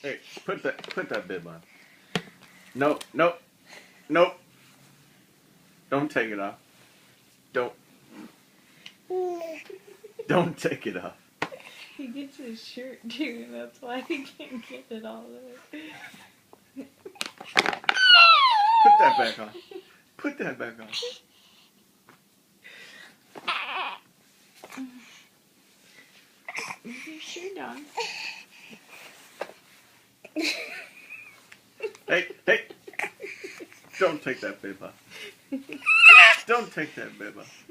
Hey, put that bib on. No, no, no. Don't take it off. Don't take it off. He gets his shirt too, and that's why he can't get it all the way. Put that back on. Put that back on. Is your shirt on? Hey, hey. Don't take that bib off. Don't take that bib off.